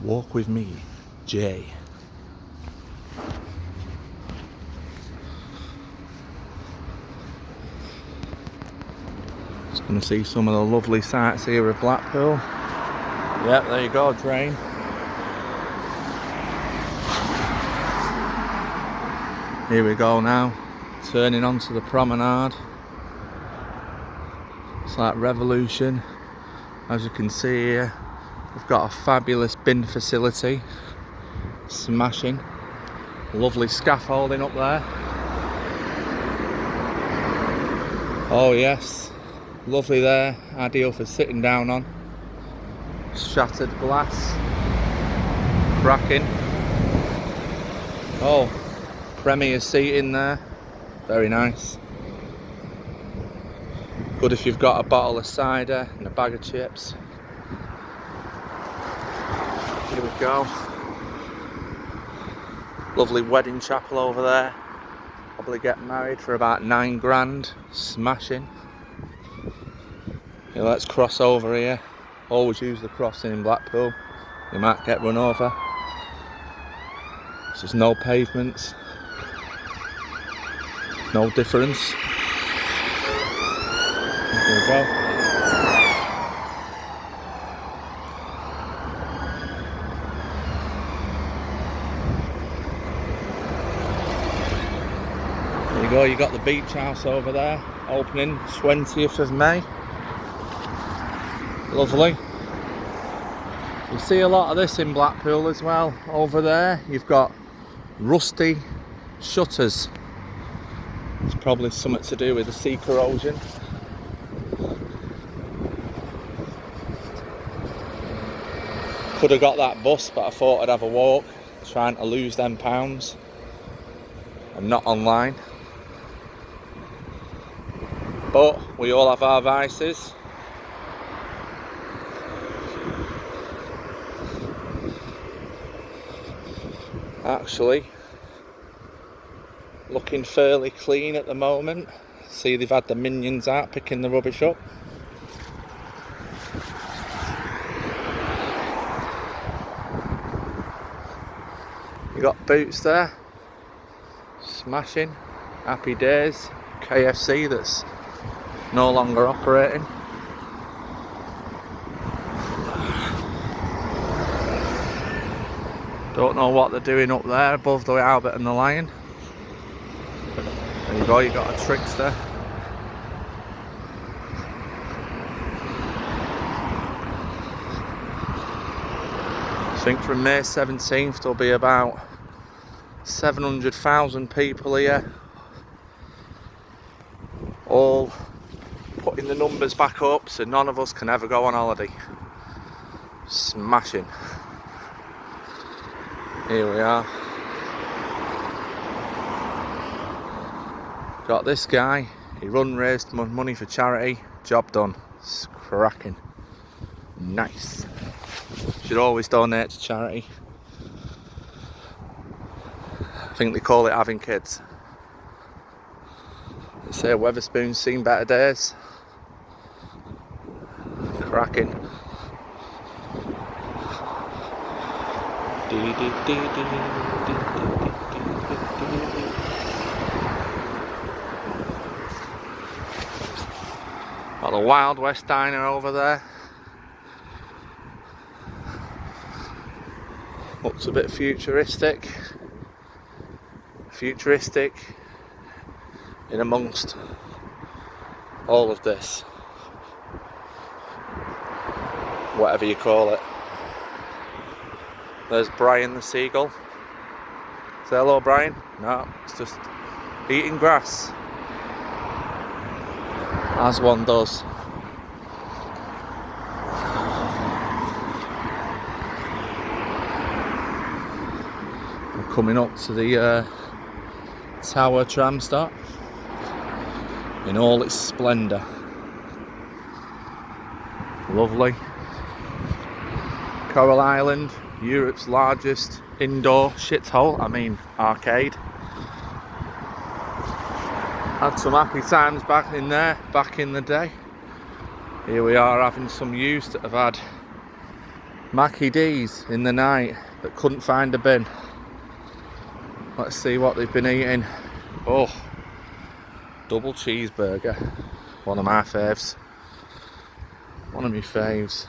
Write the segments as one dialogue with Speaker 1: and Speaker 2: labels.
Speaker 1: Walk with me, Jay. Just going to see some of the lovely sights here of Blackpool. Yep, there you go, train. Here we go now, turning onto the promenade. It's like revolution. As you can see here, we've got a fabulous bin facility. Smashing. Lovely scaffolding up there. Oh yes, lovely there, ideal for sitting down on. Shattered glass. Cracking. Oh, premier seating there. Very nice. Good if you've got a bottle of cider and a bag of chips. Here we go. Lovely wedding chapel over there. Probably get married for about 9 grand. Smashing. Yeah, let's cross over here. Always use the crossing in Blackpool. You might get run over. There's just no pavements. No difference. There we go. There you go, you got the beach house over there, opening 20th of May. Lovely. You see a lot of this in Blackpool as well. Over there, you've got rusty shutters. It's probably something to do with the sea corrosion. Could have got that bus, but I thought I'd have a walk, trying to lose them pounds. I'm not online. But we all have our vices. Actually, looking fairly clean at the moment. See, they've had the minions out picking the rubbish up. You got Boots there, smashing. Happy days. KFC that's no longer operating. Don't know what they're doing up there above the Albert and the Lion. There you go, you got a Trickster. I think from May 17th there'll be about 700,000 people here, all putting the numbers back up so none of us can ever go on holiday. Smashing. Here we are. Got this guy, he raised money for charity, job done. It's cracking. Nice. Should always donate to charity. I think they call it having kids. They say Weatherspoon's seen better days. Cracking. Got the Wild West Diner over there. Looks a bit futuristic. Futuristic in amongst all of this. Whatever you call it. There's Brian the seagull. Say hello, Brian. No, it's just eating grass. As one does. We're coming up to the Tower tram stop in all its splendour. Lovely. Coral Island, Europe's largest indoor shithole, arcade. Had some happy times back in there, back in the day. Here we are having some youths that have had Mackie D's in the night that couldn't find a bin. Let's see what they've been eating. Oh, double cheeseburger. One of my faves. One of my faves.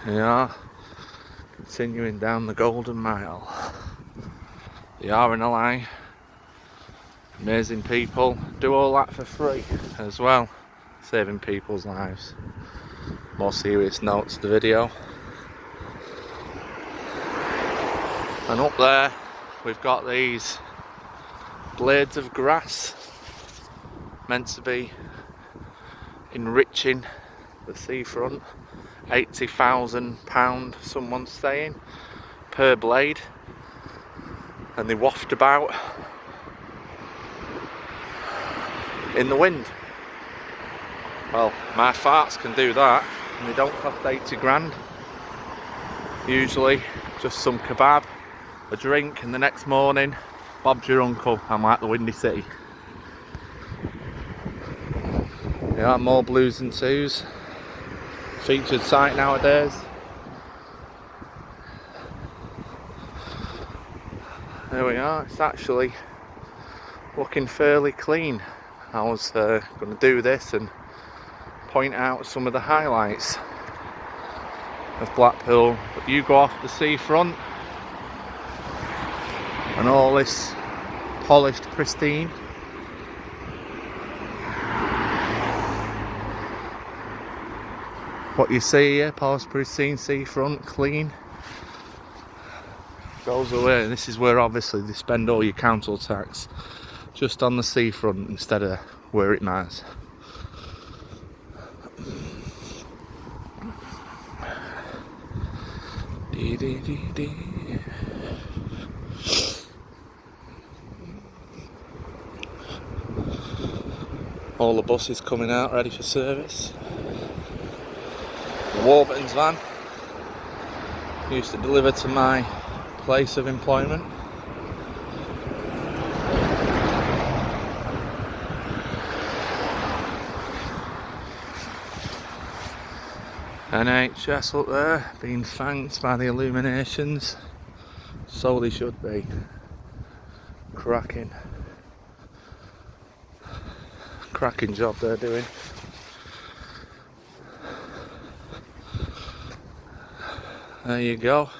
Speaker 1: Yeah. Continuing down the Golden Mile. They are in a lie. Amazing people. Do all that for free as well. Saving people's lives. More serious note to the video. And up there we've got these blades of grass meant to be enriching the seafront. £80,000 someone's saying per blade, and they waft about in the wind. Well, my farts can do that, and they don't cost 80 grand. Usually just some kebab, a drink, and the next morning Bob's your uncle. I'm like the Windy City. Yeah, more blues and twos. Featured site nowadays. There we are. It's actually looking fairly clean. I was going to do this and point out some of the highlights of Blackpool, but you go off the seafront and all this polished, pristine. What you see here, polished, pristine, seafront, clean, goes away. And this is where obviously they spend all your council tax, just on the seafront instead of where it matters. Dee, dee, dee, dee. All the buses coming out ready for service. The Warburton's van used to deliver to my place of employment. NHS up there being thanked by the illuminations, so they should be. Cracking job they're doing. There you go.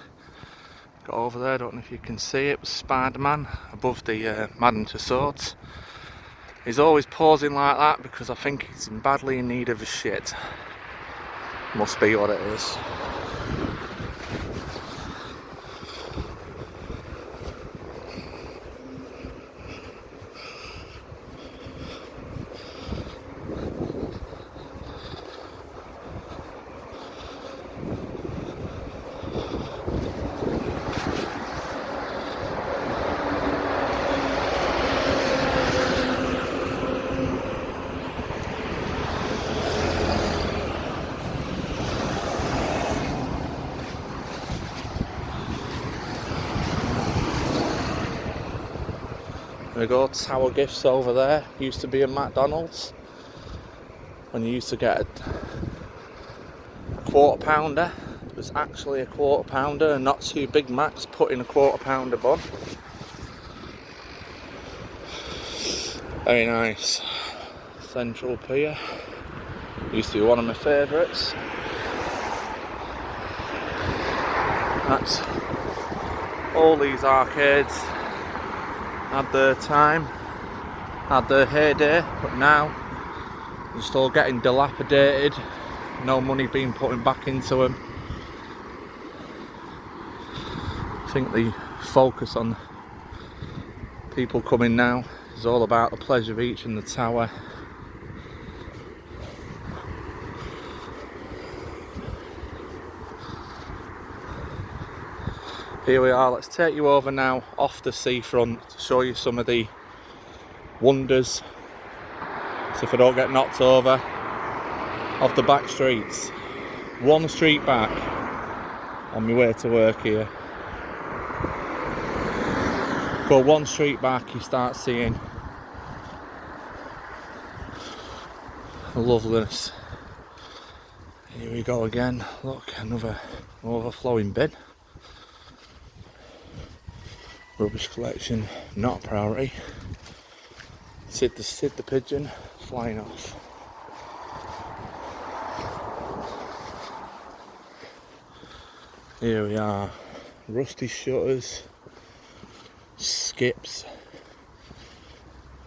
Speaker 1: Got over there, don't know if you can see it, was Spider-Man above the Madame Tussauds. He's always pausing like that because I think he's badly in need of a shit. Must be what it is. There we go, Tower Gifts over there. Used to be a McDonald's when you used to get a quarter pounder. It was actually a quarter pounder and not two Big Macs put in a quarter pounder bun. Very nice. Central Pier. Used to be one of my favourites. That's all these arcades had their time, had their heyday, but now they're just all getting dilapidated, no money being put back into them. I think the focus on people coming now is all about the Pleasure Beach and the Tower. Here we are, let's take you over now off the seafront to show you some of the wonders, so if I don't get knocked over, of the back streets. One street back on my way to work here. Go one street back, you start seeing the loveliness Here we go again. Look, another overflowing bin. Rubbish collection, not a priority. Sid the pigeon, flying off. Here we are, rusty shutters, skips.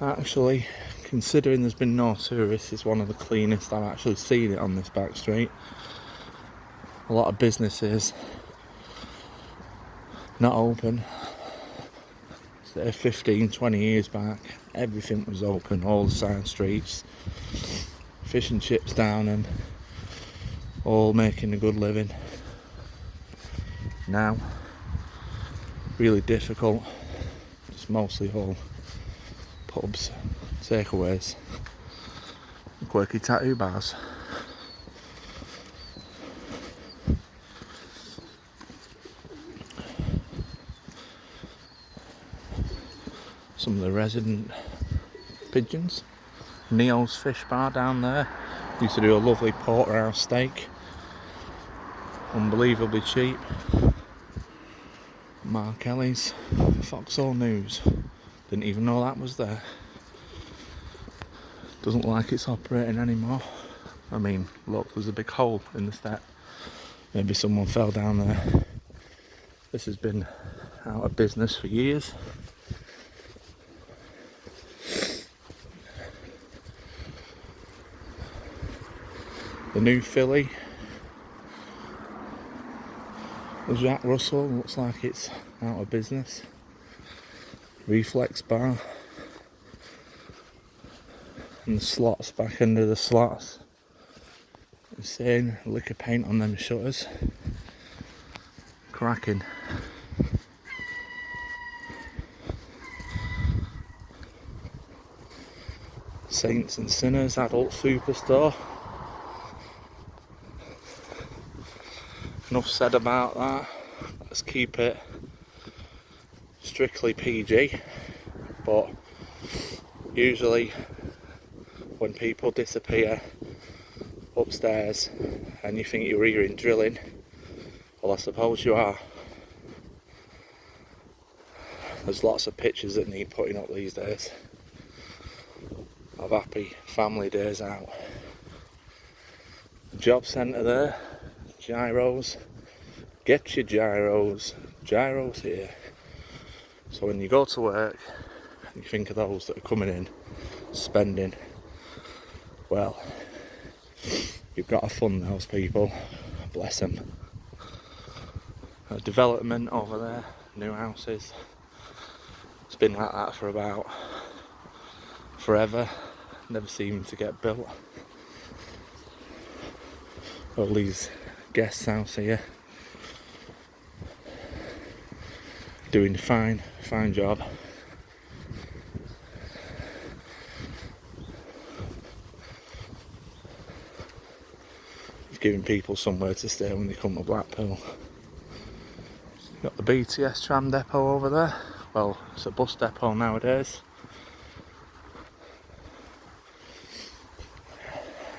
Speaker 1: Actually, considering there's been no tourists, it's one of the cleanest I've actually seen it on this back street. A lot of businesses not open. So 15-20 years back, everything was open, all the side streets, fish and chips down and all making a good living. Now, really difficult. It's mostly all pubs, takeaways, quirky tattoo bars. Some of the resident pigeons. Neo's Fish Bar down there. Used to do a lovely porterhouse steak. Unbelievably cheap. Mark Kelly's Foxhole News. Didn't even know that was there. Doesn't look like it's operating anymore. I mean, look, there's a big hole in the step. Maybe someone fell down there. This has been out of business for years. The new filly, the Jack Russell, looks like it's out of business. Reflex bar. And the slots back under the slots. Insane liquor paint on them shutters. Cracking. Saints and Sinners adult superstore. Enough said about that. Let's keep it strictly PG. But usually when people disappear upstairs and you think you're hearing drilling, well, I suppose you are. There's lots of pictures that need putting up these days of happy family days out. Job centre there. Gyros, get your gyros here. So when you go to work and you think of those that are coming in, spending, well, you've got to fund those people, bless them. A development over there, new houses, it's been like that for about forever, never seemed to get built. All these guest house here, doing fine job. Giving people somewhere to stay when they come to Blackpool. Got the BTS tram depot over there. Well, it's a bus depot nowadays.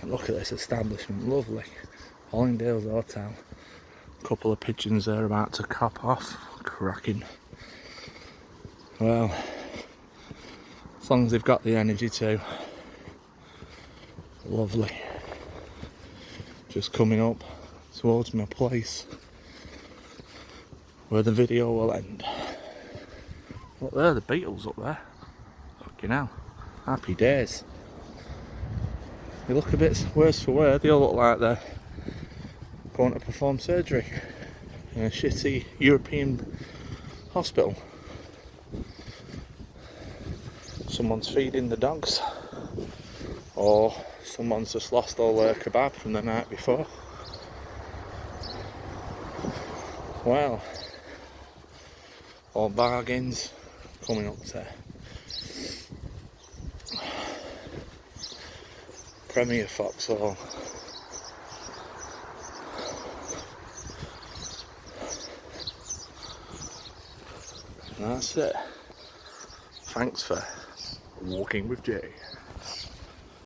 Speaker 1: Look at this establishment, lovely. Hollingdale's Hotel. A couple of pigeons there about to cop off. Cracking. Well, as long as they've got the energy to. Lovely. Just coming up towards my place where the video will end. Look there, the beetles up there. Fucking hell. Happy days. They look a bit worse for wear. They all look like they're going to perform surgery in a shitty European hospital. Someone's feeding the dogs, or someone's just lost all their kebab from the night before. Well, all bargains coming up to Premier Foxhole. And that's it. Thanks for walking with Jay.